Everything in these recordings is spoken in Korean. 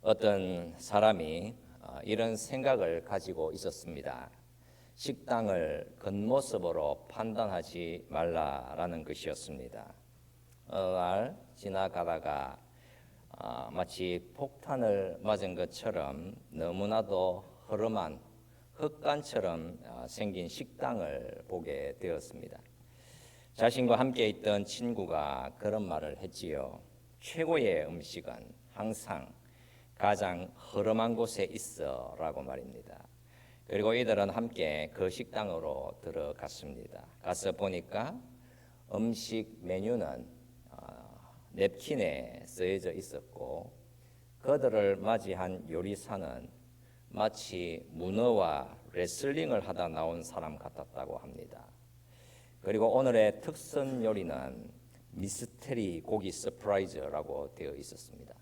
어떤 사람이 이런 생각을 가지고 있었습니다. 식당을 겉모습으로 판단하지 말라라는 것이었습니다. 어느 날 지나가다가 마치 폭탄을 맞은 것처럼 너무나도 허름한 흙간처럼 생긴 식당을 보게 되었습니다. 자신과 함께 있던 친구가 그런 말을 했지요. 최고의 음식은 항상 가장 허름한 곳에 있어 라고 말입니다. 그리고 이들은 함께 그 식당으로 들어갔습니다. 가서 보니까 음식 메뉴는 냅킨에 쓰여져 있었고 그들을 맞이한 요리사는 마치 문어와 레슬링을 하다 나온 사람 같았다고 합니다. 그리고 오늘의 특선 요리는 미스테리 고기 서프라이즈라고 되어 있었습니다.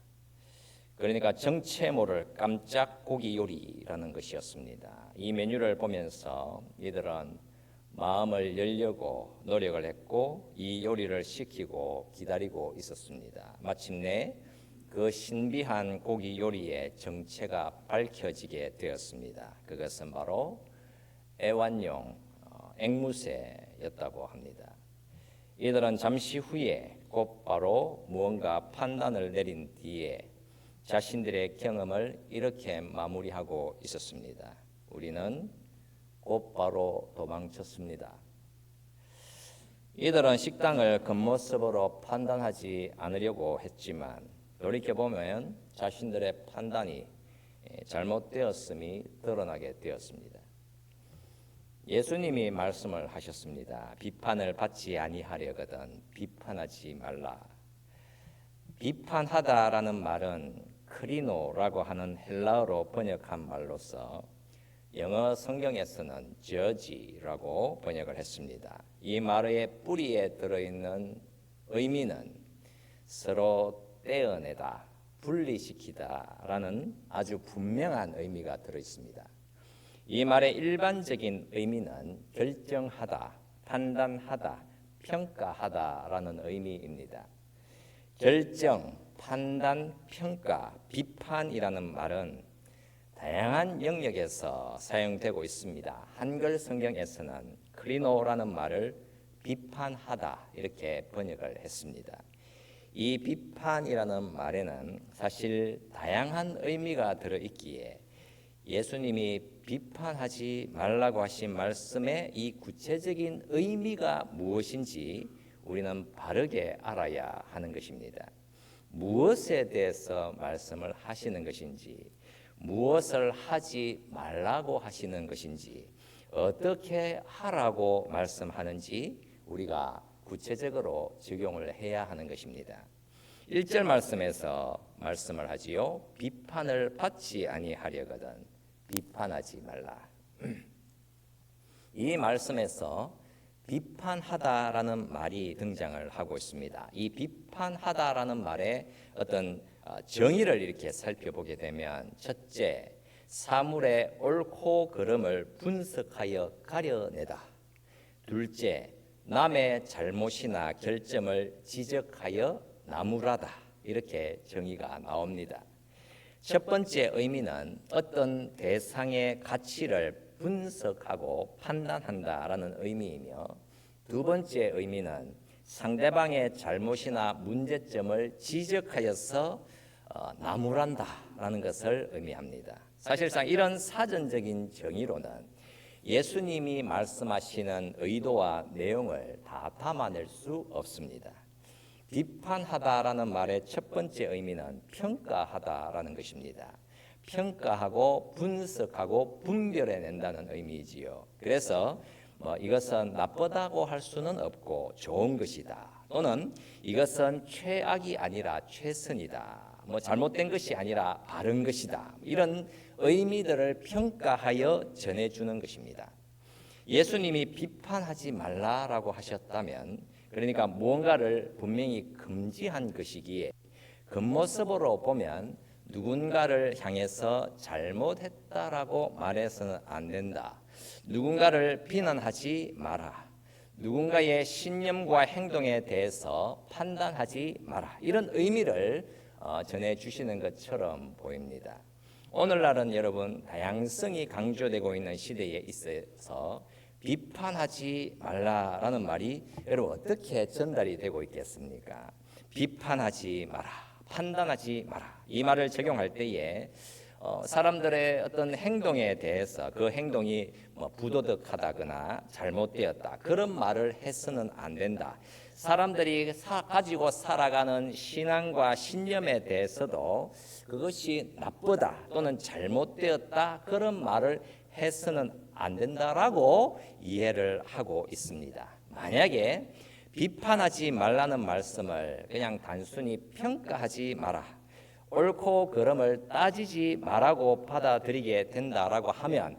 그러니까 정체 모를 깜짝 고기 요리라는 것이었습니다. 이 메뉴를 보면서 이들은 마음을 열려고 노력을 했고 이 요리를 시키고 기다리고 있었습니다. 마침내 그 신비한 고기 요리의 정체가 밝혀지게 되었습니다. 그것은 바로 애완용 앵무새였다고 합니다. 이들은 잠시 후에 곧바로 무언가 판단을 내린 뒤에 자신들의 경험을 이렇게 마무리하고 있었습니다. 우리는 곧바로 도망쳤습니다. 이들은 식당을 겉모습으로 판단하지 않으려고 했지만 돌이켜보면 자신들의 판단이 잘못되었음이 드러나게 되었습니다. 예수님이 말씀을 하셨습니다. 비판을 받지 아니하려거든 비판하지 말라. 비판하다라는 말은 크리노라고 하는 헬라어로 번역한 말로서 영어 성경에서는 judge라고 번역을 했습니다. 이 말의 뿌리에 들어있는 의미는 서로 떼어내다, 분리시키다라는 아주 분명한 의미가 들어있습니다. 이 말의 일반적인 의미는 결정하다, 판단하다, 평가하다라는 의미입니다. 결정, 판단, 평가, 비판이라는 말은 다양한 영역에서 사용되고 있습니다. 한글 성경에서는 크리노라는 말을 비판하다 이렇게 번역을 했습니다. 이 비판이라는 말에는 사실 다양한 의미가 들어있기에 예수님이 비판하지 말라고 하신 말씀의 이 구체적인 의미가 무엇인지 우리는 바르게 알아야 하는 것입니다. 무엇에 대해서 말씀을 하시는 것인지, 무엇을 하지 말라고 하시는 것인지, 어떻게 하라고 말씀하는지 우리가 구체적으로 적용을 해야 하는 것입니다. 1절 말씀에서 말씀을 하지요. 비판을 받지 아니하려거든 비판하지 말라. 이 말씀에서 비판하다라는 말이 등장을 하고 있습니다. 이 비판하다라는 말의 어떤 정의를 이렇게 살펴보게 되면 첫째, 사물의 옳고 그름을 분석하여 가려내다. 둘째, 남의 잘못이나 결점을 지적하여 나무라다. 이렇게 정의가 나옵니다. 첫 번째 의미는 어떤 대상의 가치를 분석하고 판단한다라는 의미이며 두 번째 의미는 상대방의 잘못이나 문제점을 지적하여서 나무란다라는 것을 의미합니다. 사실상 이런 사전적인 정의로는 예수님이 말씀하시는 의도와 내용을 다 담아낼 수 없습니다. 비판하다라는 말의 첫 번째 의미는 평가하다라는 것입니다. 평가하고 분석하고 분별해낸다는 의미지요. 그래서 이것은 나쁘다고 할 수는 없고 좋은 것이다. 또는 이것은 최악이 아니라 최선이다. 잘못된 것이 아니라 바른 것이다. 이런 의미들을 평가하여 전해주는 것입니다. 예수님이 비판하지 말라라고 하셨다면 그러니까 무언가를 분명히 금지한 것이기에 겉모습으로 보면 누군가를 향해서 잘못했다라고 말해서는 안 된다. 누군가를 비난하지 마라. 누군가의 신념과 행동에 대해서 판단하지 마라. 이런 의미를 전해주시는 것처럼 보입니다. 오늘날은 여러분 다양성이 강조되고 있는 시대에 있어서 비판하지 말라라는 말이 여러분 어떻게 전달이 되고 있겠습니까? 비판하지 마라, 판단하지 마라, 이 말을 적용할 때에 사람들의 어떤 행동에 대해서 그 행동이 부도덕하다거나 잘못되었다, 그런 말을 해서는 안 된다. 사람들이 가지고 살아가는 신앙과 신념에 대해서도 그것이 나쁘다 또는 잘못되었다, 그런 말을 해서는 안 된다라고 이해를 하고 있습니다. 만약에 비판하지 말라는 말씀을 그냥 단순히 평가하지 마라, 옳고 그름을 따지지 말라고 받아들이게 된다라고 하면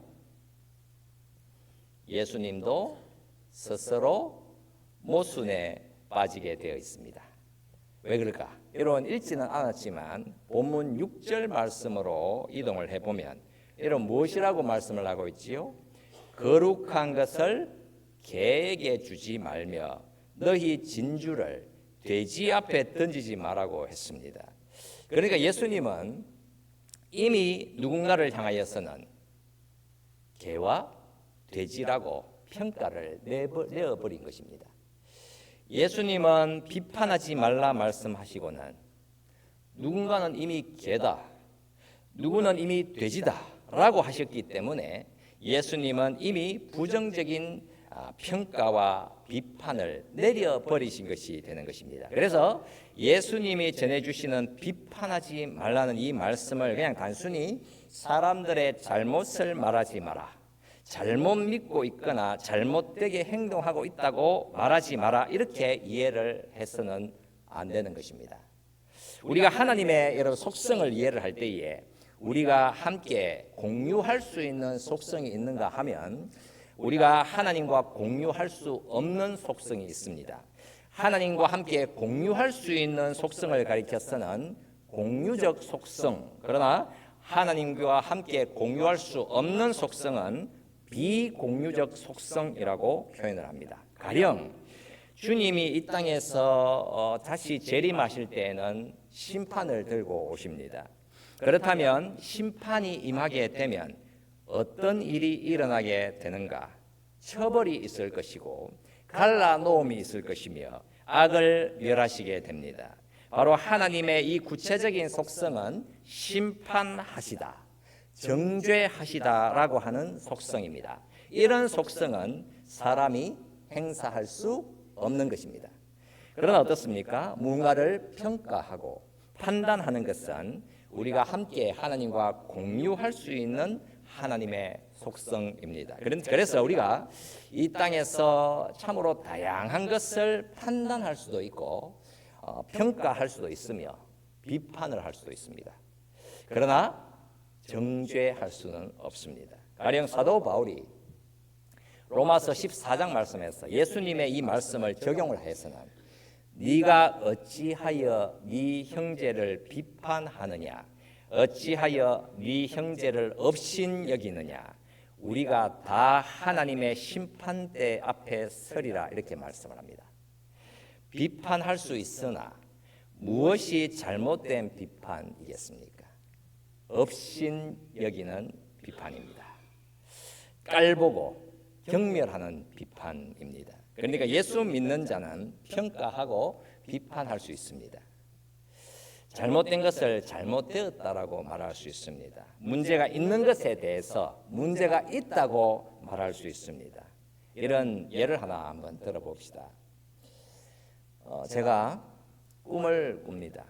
예수님도 스스로 모순에 빠지게 되어 있습니다. 왜 그럴까? 여러분 읽지는 않았지만 본문 6절 말씀으로 이동을 해보면 여러분 무엇이라고 말씀을 하고 있지요? 거룩한 것을 개에게 주지 말며 너희 진주를 돼지 앞에 던지지 말라고 했습니다. 그러니까 예수님은 이미 누군가를 향하여서는 개와 돼지라고 평가를 내어버린 것입니다. 예수님은 비판하지 말라 말씀하시고는 누군가는 이미 개다, 누구는 이미 돼지다 라고 하셨기 때문에 예수님은 이미 부정적인 평가와 비판을 내려버리신 것이 되는 것입니다. 그래서 예수님이 전해주시는 비판하지 말라는 이 말씀을 그냥 단순히 사람들의 잘못을 말하지 마라, 잘못 믿고 있거나 잘못되게 행동하고 있다고 말하지 마라, 이렇게 이해를 해서는 안 되는 것입니다. 우리가 하나님의 여러 속성을 이해를 할 때에 우리가 함께 공유할 수 있는 속성이 있는가 하면 우리가 하나님과 공유할 수 없는 속성이 있습니다. 하나님과 함께 공유할 수 있는 속성을 가리켜서는 공유적 속성, 그러나 하나님과 함께 공유할 수 없는 속성은 비공유적 속성이라고 표현을 합니다. 가령 주님이 이 땅에서 다시 재림하실 때에는 심판을 들고 오십니다. 그렇다면 심판이 임하게 되면 어떤 일이 일어나게 되는가? 처벌이 있을 것이고 갈라놓음이 있을 것이며 악을 멸하시게 됩니다. 바로 하나님의 이 구체적인 속성은 심판하시다, 정죄하시다라고 하는 속성입니다. 이런 속성은 사람이 행사할 수 없는 것입니다. 그러나 어떻습니까? 무언가를 평가하고 판단하는 것은 우리가 함께 하나님과 공유할 수 있는 하나님의 속성입니다. 그래서 우리가 이 땅에서 참으로 다양한 것을 판단할 수도 있고 평가할 수도 있으며 비판을 할 수도 있습니다. 그러나 정죄할 수는 없습니다. 가령 사도 바울이 로마서 14장 말씀에서 예수님의 이 말씀을 적용을 해서는 네가 어찌하여 네 형제를 비판하느냐, 어찌하여 네 형제를 업신 여기느냐, 우리가 다 하나님의 심판대 앞에 서리라, 이렇게 말씀을 합니다. 비판할 수 있으나 무엇이 잘못된 비판이겠습니까? 업신 여기는 비판입니다. 깔보고 경멸하는 비판입니다. 그러니까 예수 믿는 자는 평가하고 비판할 수 있습니다. 잘못된 것을 잘못되었다라고 말할 수 있습니다. 문제가 있는 것에 대해서 문제가 있다고 말할 수 있습니다. 이런 예를 하나 한번 들어봅시다. 제가 꿈을 꿉니다.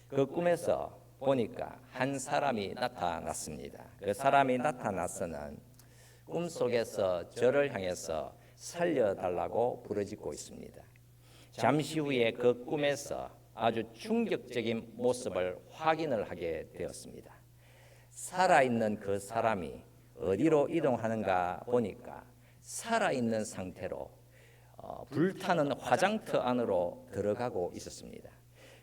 그 꿈에서 보니까 한 사람이 나타났습니다. 그 사람이 나타나서는 꿈속에서 저를 향해서 살려달라고 부르짖고 있습니다. 잠시 후에 그 꿈에서 아주 충격적인 모습을 확인을 하게 되었습니다. 살아있는 그 사람이 어디로 이동하는가 보니까 살아있는 상태로 불타는 화장터 안으로 들어가고 있었습니다.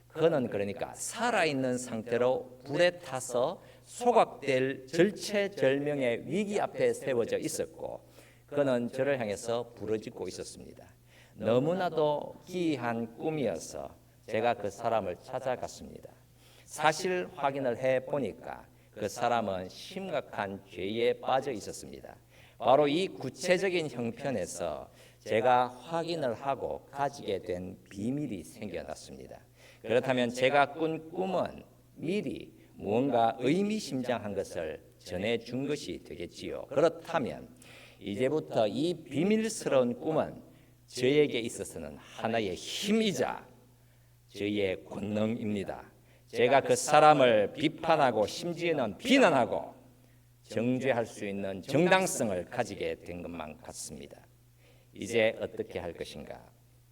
그는 그러니까 살아있는 상태로 불에 타서 소각될 절체절명의 위기 앞에 세워져 있었고 그는 저를 향해서 부르짖고 있었습니다. 너무나도 기이한 꿈이어서 제가 그 사람을 찾아갔습니다. 사실 확인을 해보니까 그 사람은 심각한 죄에 빠져 있었습니다. 바로 이 구체적인 형편에서 제가 확인을 하고 가지게 된 비밀이 생겨났습니다. 그렇다면 제가 꾼 꿈은 미리 무언가 의미심장한 것을 전해준 것이 되겠지요. 그렇다면 이제부터 이 비밀스러운 꿈은 저에게 있어서는 하나의 힘이자 저의 권능입니다. 제가 그 사람을 비판하고 심지어는 비난하고 정죄할 수 있는 정당성을 가지게 된 것만 같습니다. 이제 어떻게 할 것인가?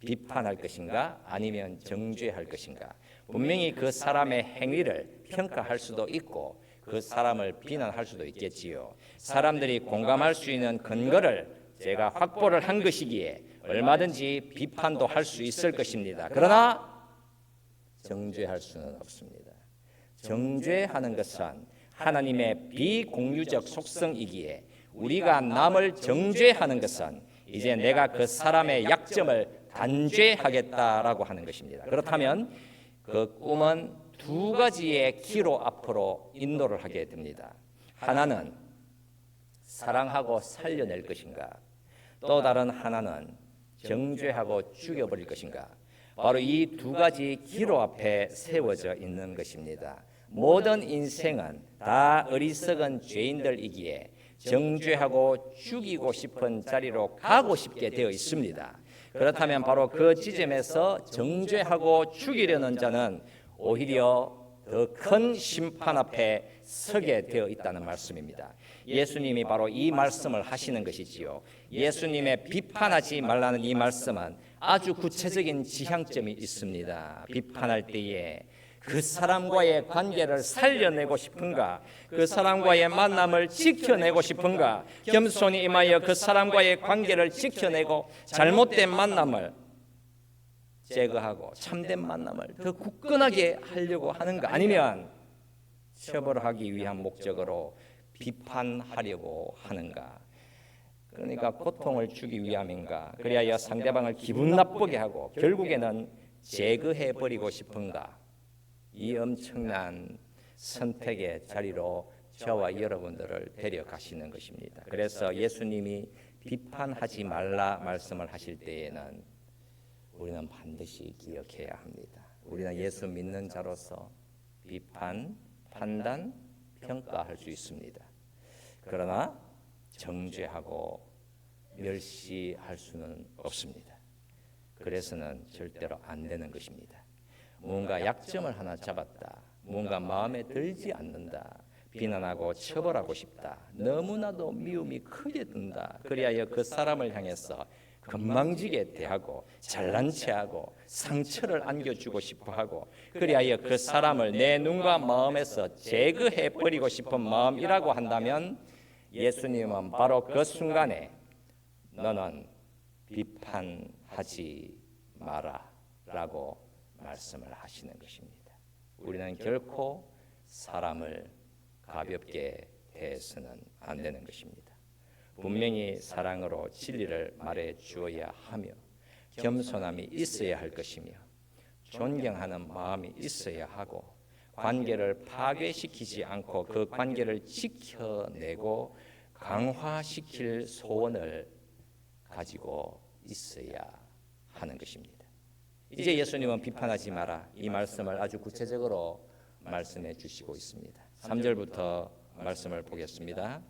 비판할 것인가? 아니면 정죄할 것인가? 분명히 그 사람의 행위를 평가할 수도 있고 그 사람을 비난할 수도 있겠지요. 사람들이 공감할 수 있는 근거를 제가 확보를 한 것이기에 얼마든지 비판도 할 수 있을 것입니다. 그러나 정죄할 수는 없습니다. 정죄하는 것은 하나님의 비공유적 속성이기에 우리가 남을 정죄하는 것은 이제 내가 그 사람의 약점을 단죄하겠다라고 하는 것입니다. 그렇다면 그 꿈은 두 가지의 기로 앞으로 인도를 하게 됩니다. 하나는 사랑하고 살려낼 것인가, 또 다른 하나는 정죄하고 죽여버릴 것인가. 바로 이 두 가지 기로 앞에 세워져 있는 것입니다. 모든 인생은 다 어리석은 죄인들이기에 정죄하고 죽이고 싶은 자리로 가고 싶게 되어 있습니다. 그렇다면 바로 그 지점에서 정죄하고 죽이려는 자는 오히려 더 큰 심판 앞에 서게 되어 있다는 말씀입니다. 예수님이 바로 이 말씀을 하시는 것이지요. 예수님의 비판하지 말라는 이 말씀은 아주 구체적인 지향점이 있습니다. 비판할 때에 그 사람과의 관계를 살려내고 싶은가? 그 사람과의 만남을 지켜내고 싶은가? 겸손히 임하여 그 사람과의 관계를 지켜내고 잘못된 만남을 제거하고 참된 만남을 더 굳건하게 하려고 하는가? 아니면 처벌하기 위한 목적으로 비판하려고 하는가? 그러니까 고통을 주기 위함인가? 그리하여 상대방을 기분 나쁘게 하고 결국에는 제거해버리고 싶은가? 이 엄청난 선택의 자리로 저와 여러분들을 데려가시는 것입니다. 그래서 예수님이 비판하지 말라 말씀을 하실 때에는 우리는 반드시 기억해야 합니다. 우리는 예수 믿는 자로서 비판, 판단, 평가할 수 있습니다. 그러나 정죄하고 멸시할 수는 없습니다. 그래서는 절대로 안 되는 것입니다. 뭔가 약점을 하나 잡았다, 뭔가 마음에 들지 않는다, 비난하고 처벌하고 싶다, 너무나도 미움이 크게 든다, 그리하여 그 사람을 향해서 건방지게 대하고 잘난 체하고 상처를 안겨주고 싶어하고 그리하여 그 사람을 내 눈과 마음에서 제거해버리고 싶은 마음이라고 한다면 예수님은 바로 그 순간에 너는 비판하지 마라 라고 말씀을 하시는 것입니다. 우리는 결코 사람을 가볍게 대해서는 안 되는 것입니다. 분명히 사랑으로 진리를 말해 주어야 하며 겸손함이 있어야 할 것이며 존경하는 마음이 있어야 하고 관계를 파괴시키지 않고 그 관계를 지켜내고 강화시킬 소원을 가지고 있어야 하는 것입니다. 이제 예수님은 비판하지 마라 이 말씀을 아주 구체적으로 말씀해 주시고 있습니다. 3절부터 말씀을 보겠습니다.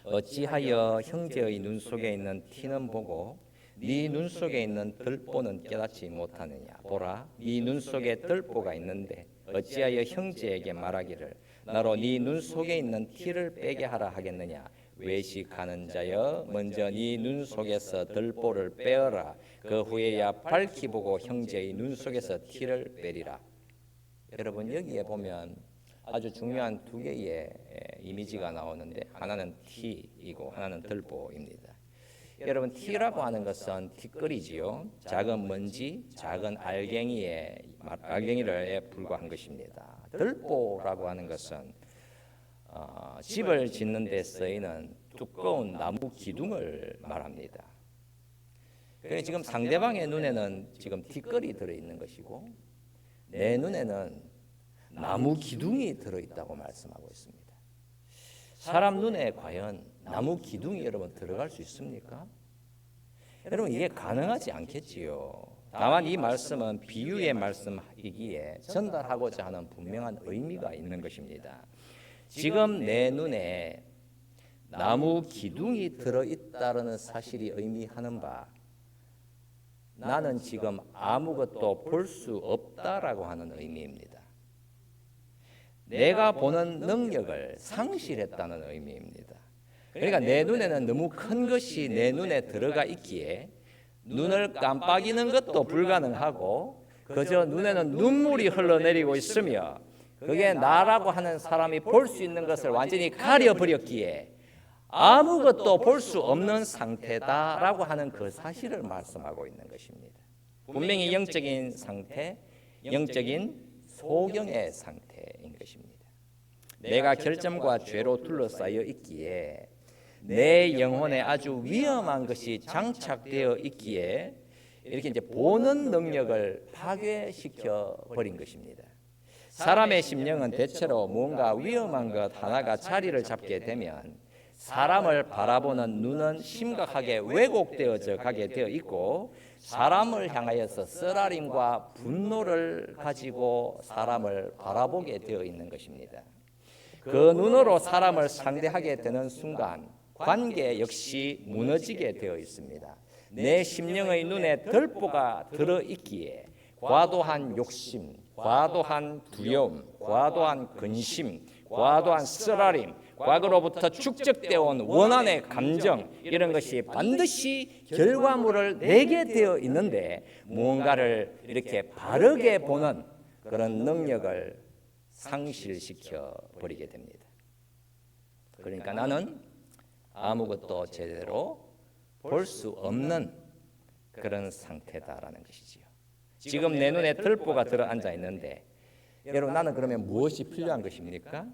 어찌하여 형제의 눈 속에 있는 티는 보고 네 눈 속에 있는 들보는 깨닫지 못하느냐. 보라, 네 눈 속에 들보가 있는데 어찌하여 형제에게 말하기를 나로 네 눈 속에 있는 티를 빼게 하라 하겠느냐. 외식하는 자여, 먼저 네 눈 속에서 들보를 빼어라. 그 후에야 밝히 보고 형제의 눈 속에서 티를 빼리라. 여러분, 여기에 보면 아주 중요한 두 개의 이미지가 나오는데 하나는 티이고 하나는 들보입니다. 여러분, 티라고 하는 것은 티끌이지요. 작은 먼지, 작은 알갱이를 불과한 것입니다. 들보라고 하는 것은 집을 짓는 데 쓰이는 두꺼운 나무 기둥을 말합니다. 그러니까 지금 상대방의 눈에는 지금 티끌이 들어있는 것이고 내 눈에는 나무 기둥이 들어있다고 말씀하고 있습니다. 사람 눈에 과연 나무 기둥이 여러분 들어갈 수 있습니까? 여러분 이게 가능하지 않겠지요. 다만 이 말씀은 비유의 말씀이기에 전달하고자 하는 분명한 의미가 있는 것입니다. 지금 내 눈에 나무 기둥이 들어있다는 사실이 의미하는 바, 나는 지금 아무것도 볼 수 없다라고 하는 의미입니다. 내가 보는 능력을 상실했다는 의미입니다. 그러니까 내 눈에는 너무 큰 것이 내 눈에 들어가 있기에 눈을 깜빡이는 것도 불가능하고 그저 눈에는 눈물이 흘러내리고 있으며 그게 나라고 하는 사람이 볼 수 있는 것을 완전히 가려버렸기에 아무것도 볼 수 없는 상태다라고 하는 그 사실을 말씀하고 있는 것입니다. 분명히 영적인 상태, 영적인 소경의 상태인 것입니다. 내가 결점과 죄로 둘러싸여 있기에 내 영혼에 아주 위험한 것이 장착되어 있기에 이렇게 이제 보는 능력을 파괴시켜 버린 것입니다. 사람의 심령은 대체로 뭔가 위험한 것 하나가 자리를 잡게 되면 사람을 바라보는 눈은 심각하게 왜곡되어져 가게 되어 있고 사람을 향하여서 쓰라림과 분노를 가지고 사람을 바라보게 되어 있는 것입니다. 그 눈으로 사람을 상대하게 되는 순간 관계 역시 무너지게 되어 있습니다. 내 심령의 눈에 들보가 들어있기에 과도한 욕심, 과도한 두려움, 과도한 근심, 과도한 쓰라림, 과거로부터 축적되어 온 원한의 감정 이런 것이 반드시 결과물을 내게 되어 있는데 무언가를 이렇게 바르게 보는 그런 능력을 상실시켜 버리게 됩니다. 그러니까 나는 아무것도 제대로 볼 수 없는 그런 상태다라는 것이지요. 지금 내 눈에 들보가 들어앉아 있는데 여러분 나는 그러면 무엇이 필요한 것입니까?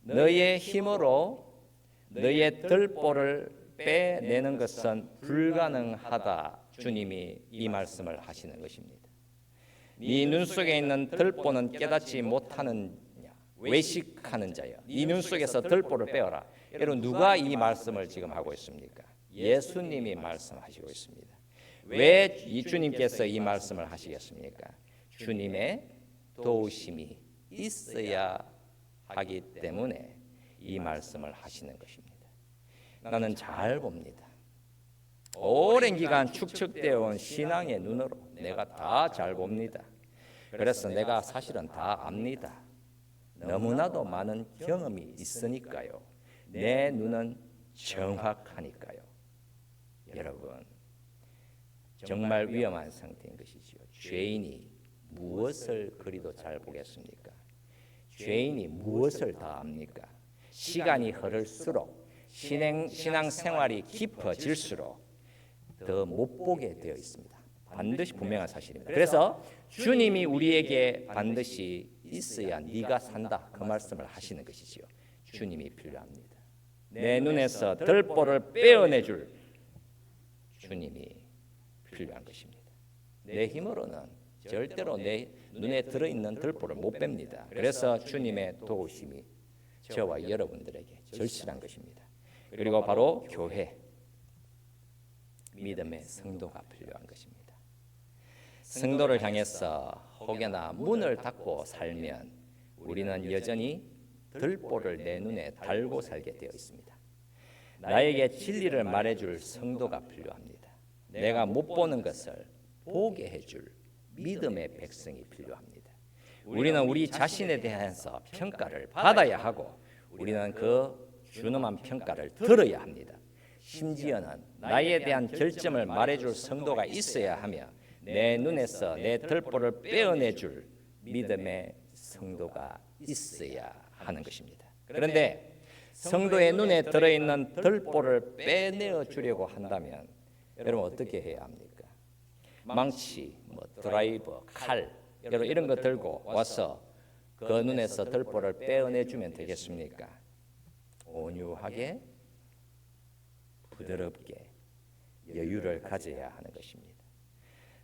너의 힘으로 너의 들보를 빼내는 것은 불가능하다. 주님이 이 말씀을 하시는 것입니다. 네 눈 속에 있는 들보는 깨닫지 못하는 외식하는 자여. 네 눈 속에서 들보를 빼어라. 여러분 누가 이 말씀을 지금 하고 있습니까? 예수님이 말씀하시고 있습니다. 왜 이 주님께서 이 말씀을 하시겠습니까? 주님의 도우심이 있어야 하기 때문에 이 말씀을 하시는 것입니다. 나는 잘 봅니다. 오랜 기간 축적되어 온 신앙의 눈으로 내가 다 잘 봅니다. 그래서 내가 사실은 다 압니다. 너무나도 많은 경험이 있으니까요. 내 눈은 정확하니까요. 여러분 정말 위험한 상태인 것이지요. 죄인이 무엇을 그리도 잘 보겠습니까? 죄인이 무엇을 다 압니까? 시간이 흐를수록 신앙 생활이 깊어질수록 더 못 보게 되어 있습니다. 반드시 분명한 사실입니다. 그래서 주님이 우리에게 반드시 있어야 네가 산다 그 말씀을 하시는 것이지요. 주님이 필요합니다. 내 눈에서 들보를 빼어내줄 주님이 필요한 것입니다. 내 힘으로는 절대로 내 눈에 들어있는 들보를 못 뺍니다. 그래서 주님의 도우심이 저와 여러분들에게 절실한 것입니다. 그리고 바로 교회, 믿음의 성도가 필요한 것입니다. 성도를 향해서 혹여나 문을 닫고 살면 우리는 여전히 들보를 내 눈에 달고 살게 되어 있습니다. 나에게 진리를 말해줄 성도가 필요합니다. 내가 못 보는 것을 보게 해줄 믿음의 백성이 필요합니다. 우리는 우리 자신에 대해서 평가를 받아야 하고 우리는 그 준엄한 평가를 들어야 합니다. 심지어는 나에 대한 결점을 말해줄 성도가 있어야 하며 내 눈에서 내 들보를 빼어내줄 믿음의 성도가 있어야 하는 것입니다. 그런데 성도의 눈에 들어있는 들보를 빼내어 주려고 한다면 여러분 어떻게 해야 합니까? 망치, 드라이버, 칼 여러분 이런 거 들고 와서 그 눈에서 들보를 빼어내주면 되겠습니까? 온유하게 부드럽게 여유를 가져야 하는 것입니다.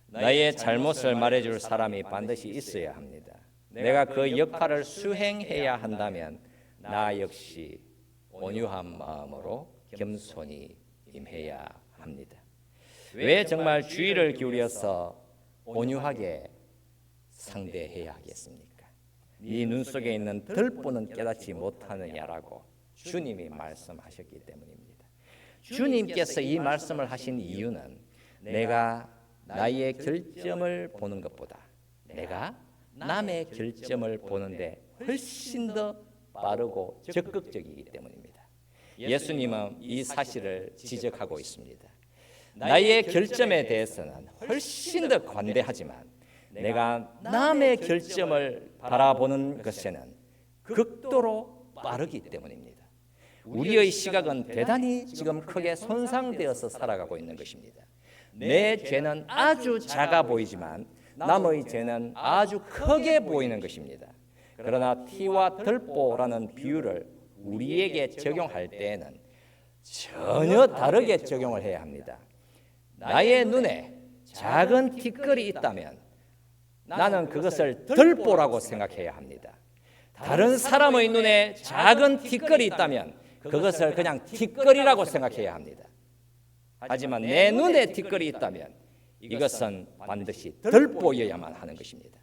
나의 잘못을 말해줄 사람이 반드시 있어야 합니다. 내가 그 역할을 수행해야 한다면 나 역시 온유한 마음으로 겸손히 임해야 합니다. 왜 정말 주의를 기울여서 온유하게 상대해야 하겠습니까? 네 눈 속에 있는 들보는 깨닫지 못하느냐라고 주님이 말씀하셨기 때문입니다. 주님께서 이 말씀을 하신 이유는 내가 나의 결점을 보는 것보다 내가 남의 결점을 보는데 훨씬 더 빠르고 적극적이기 때문입니다. 예수님은 이 사실을 지적하고 있습니다. 나의 결점에 대해서는 훨씬 더 관대하지만 내가 남의 결점을 바라보는 것에는 극도로 빠르기 때문입니다. 우리의 시각은 대단히 지금 크게 손상되어서 살아가고 있는 것입니다. 내 죄는 아주 작아 보이지만 남의 죄는 아주 크게 보이는 것입니다. 그러나 티와 들보라는 비유를 우리에게 적용할 때에는 전혀 다르게 적용을 해야 합니다. 나의 눈에 작은 티끌이 있다면 나는 그것을 들보라고 생각해야 합니다. 다른 사람의 눈에 작은 티끌이 있다면 그것을 그냥 티끌이라고 생각해야 합니다. 하지만 내 눈에 티끌이 있다면 이것은 반드시 들보여야만 하는 것입니다.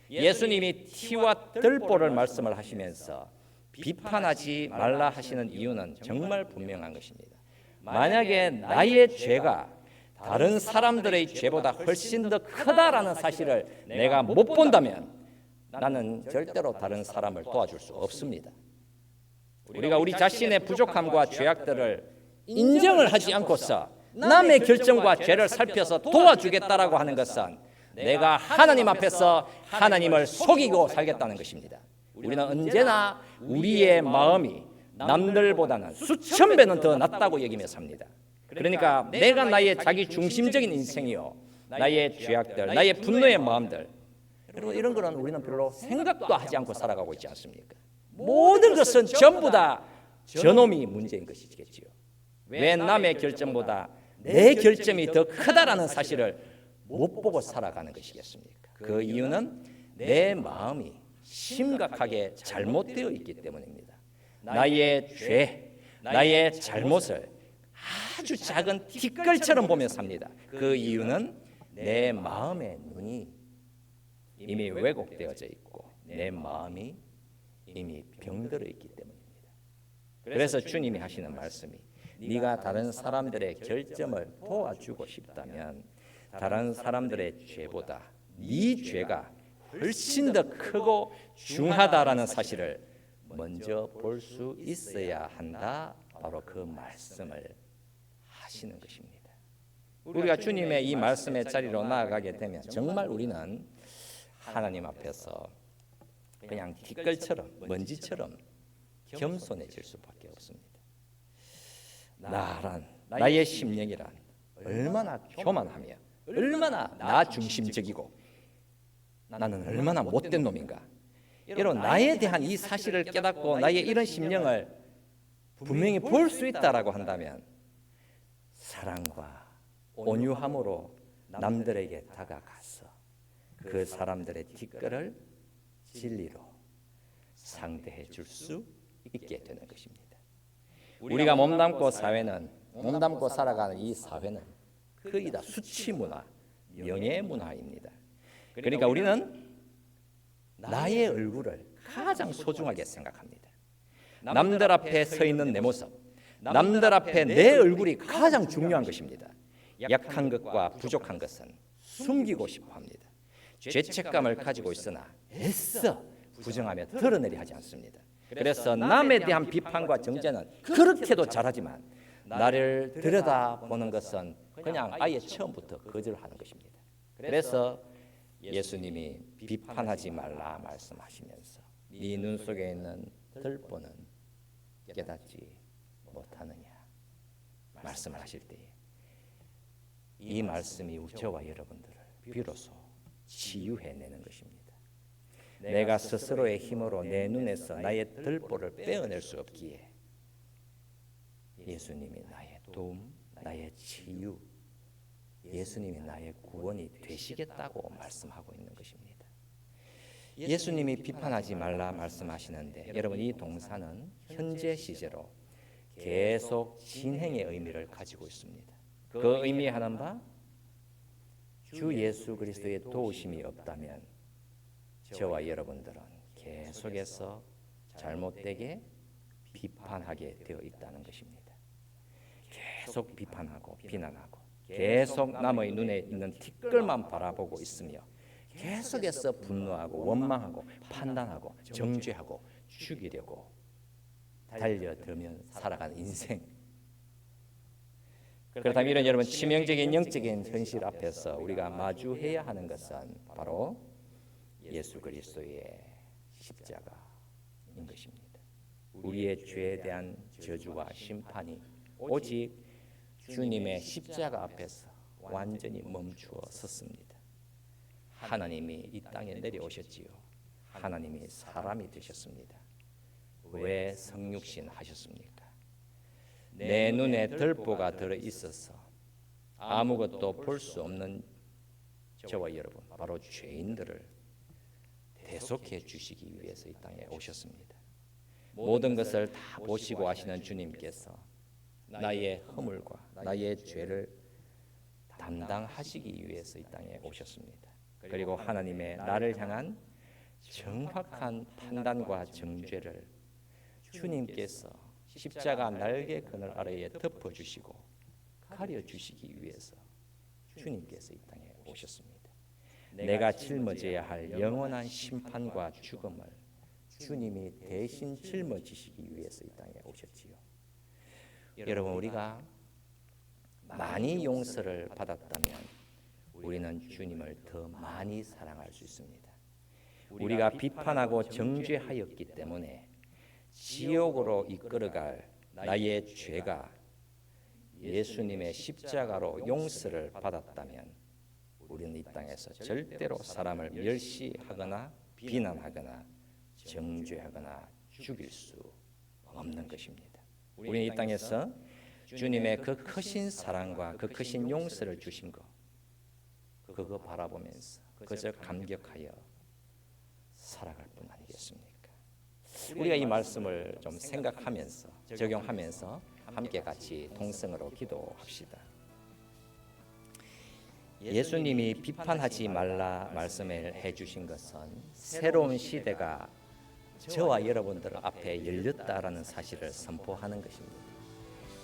예수님이 티와 들보를 말씀을 하시면서 비판하지 말라 하시는 이유는 정말 분명한 것입니다. 만약에 나의 죄가 다른 사람들의 죄보다 훨씬 더 크다라는 사실을 내가 못 본다면 나는 절대로 다른 사람을 도와줄 수 없습니다. 우리가 우리 자신의 부족함과 죄악들을 인정을 하지 않고서 남의 결정과 죄를 살펴서 도와주겠다라고 하는 것은 내가 하나님 앞에서 하나님을 속이고 살겠다는 것입니다. 우리는 언제나 우리의 마음이 남들보다는 수천 배는 더 낫다고 여기며 삽니다. 그러니까 내가 나의 자기 중심적인 인생이요, 나의 죄악들, 나의 분노의 마음들, 그리고 이런 거는 우리는 별로 생각도 하지 않고 살아가고 있지 않습니까? 모든 것은 전부 다 저놈이 문제인 것이겠지요. 왜 남의 결점보다 내 결점이 더 크다라는 사실을 못 보고 살아가는 것이겠습니까? 그 이유는 내 마음이 심각하게 잘못되어 있기 때문입니다. 나의 죄, 나의 잘못을 아주 작은 티끌처럼 보며 삽니다. 그 이유는 내 마음의 눈이 이미 왜곡되어져 있고 내 마음이 이미 병들어 있기 때문입니다. 그래서 주님이 하시는 말씀이 네가 다른 사람들의 결점을 도와주고 싶다면 다른 사람들의 죄보다 네 죄가 훨씬 더 크고 중하다라는 사실을 먼저 볼 수 있어야 한다. 바로 그 말씀을 하시는 것입니다. 우리가 주님의 이 말씀의 자리로 나아가게 되면 정말 우리는 하나님 앞에서 그냥 티끌처럼 먼지처럼 겸손해질 수밖에 없습니다. 나의 심령이란 얼마나 교만하며 얼마나 나 중심적이고 나는 얼마나 못된 놈인가, 이런 나에 대한 이 사실을 깨닫고 나의 이런 심령을 분명히 볼 수 있다라고 한다면 사랑과 온유함으로 남들에게 다가가서 그 사람들의 티끌을 진리로 상대해 줄 수 있게 되는 것입니다. 우리가 몸담고 살아가는 이 사회는 거의 다 수치 문화, 명예 문화입니다. 그러니까 우리는 나의 얼굴을 가장 소중하게 생각합니다. 남들 앞에 서 있는 내 모습, 남들 앞에 내 얼굴이 가장 중요한 것입니다. 약한 것과 부족한 것은 숨기고 싶어 합니다. 죄책감을 가지고 있으나 애써 부정하며 드러내려 하지 않습니다. 그래서 남에 대한 비판과 정죄는 그렇게도 잘하지만 나를 들여다보는 것은 그냥 아예 처음부터 거절하는 것입니다. 그래서 예수님이 비판하지 말라 말씀하시면서 네 눈 속에 있는 들보는 깨닫지 못하느냐 말씀을 하실 때에 이 말씀이 저와 여러분들을 비로소 치유해내는 것입니다. 내가 스스로의 힘으로 내 눈에서 나의 들보를 빼어낼 수 없기에 예수님이 나의 도움, 나의 치유, 예수님이 나의 구원이 되시겠다고 말씀하고 있는 것입니다. 예수님이 비판하지 말라 말씀하시는데 여러분 이 동사는 현재 시제로 계속 진행의 의미를 가지고 있습니다. 그 의미하는 바 주 예수 그리스도의 도우심이 없다면 저와 여러분들은 계속해서 잘못되게 비판하게 되어 있다는 것입니다. 계속 비판하고 비난하고 계속 남의 눈에 있는 티끌만 바라보고 있으며 계속해서 분노하고 원망하고 판단하고 정죄하고 죽이려고 달려들면 살아가는 인생. 그렇다면 이런 여러분 치명적인 영적인 현실 앞에서 우리가 마주해야 하는 것은 바로 예수 그리스도의 십자가인 것입니다. 우리의 죄에 대한 저주와 심판이 오직 주님의 십자가 앞에서 완전히 멈추어 섰습니다. 하나님이 이 땅에 내려오셨지요. 하나님이 사람이 되셨습니다. 왜 성육신 하셨습니까? 내 눈에 들보가 들어 있어서 아무것도 볼 수 없는 저와 여러분, 바로 죄인들을 대속해 주시기 위해서 이 땅에 오셨습니다. 모든 것을 다 보시고 하시는 주님께서 나의 허물과 나의 죄를 담당하시기 위해서 이 땅에 오셨습니다. 그리고 하나님의 나를 향한 정확한 판단과 정죄를 주님께서 십자가 날개 그늘 아래에 덮어주시고 가려주시기 위해서 주님께서 이 땅에 오셨습니다. 내가 짊어져야 할 영원한 심판과 죽음을 주님이 대신 짊어지시기 위해서 이 땅에 오셨지요. 여러분 우리가 많이 용서를 받았다면 우리는 주님을 더 많이 사랑할 수 있습니다. 우리가 비판하고 정죄하였기 때문에 지옥으로 이끌어갈 나의 죄가 예수님의 십자가로 용서를 받았다면 우리는 이 땅에서 절대로 사람을 멸시하거나 비난하거나 정죄하거나 죽일 수 없는 것입니다. 우리는 이 땅에서 주님의 그 크신 사랑과 그 크신 용서를 주신 것 그거 바라보면서 그저 감격하여 살아갈 뿐 아니겠습니까? 우리가 이 말씀을 좀 생각하면서 적용하면서 함께 같이 동성으로 기도합시다. 예수님이 비판하지 말라 말씀을 해주신 것은 새로운 시대가 저와 여러분들 앞에 열렸다라는 사실을 선포하는 것입니다.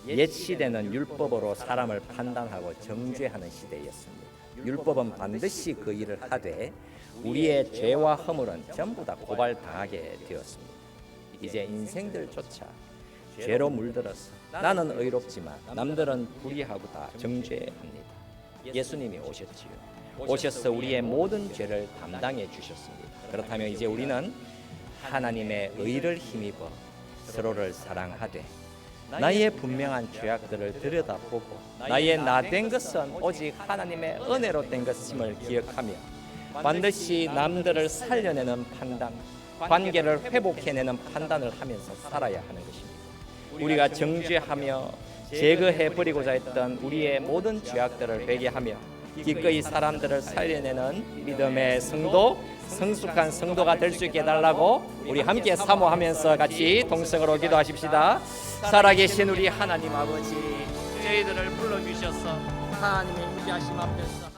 옛 시대는 율법으로 사람을 판단하고 정죄하는 시대였습니다. 율법은 반드시 그 일을 하되 우리의 죄와 허물은 전부 다 고발당하게 되었습니다. 이제 인생들조차 죄로 물들어서 나는 의롭지만 남들은 불의하고 다 정죄합니다. 예수님이 오셨지요. 오셔서 우리의 모든 죄를 담당해 주셨습니다. 그렇다면 이제 우리는 하나님의 의를 힘입어 서로를 사랑하되 나의 분명한 죄악들을 들여다보고 나의 나 된 것은 오직 하나님의 은혜로 된 것임을 기억하며 반드시 남들을 살려내는 판단, 관계를 회복해내는 판단을 하면서 살아야 하는 것입니다. 우리가 정죄하며 제거해버리고자 했던 우리의 모든 죄악들을 회개하며 기꺼이 사람들을 살려내는 믿음의 성도, 성숙한 성도가 될 수 있게 해달라고 우리 함께 사모하면서 같이 동성으로 기도하십시다. 살아계신 우리 하나님 아버지, 저희들을 불러주셔서 하나님의 임재하심 앞에서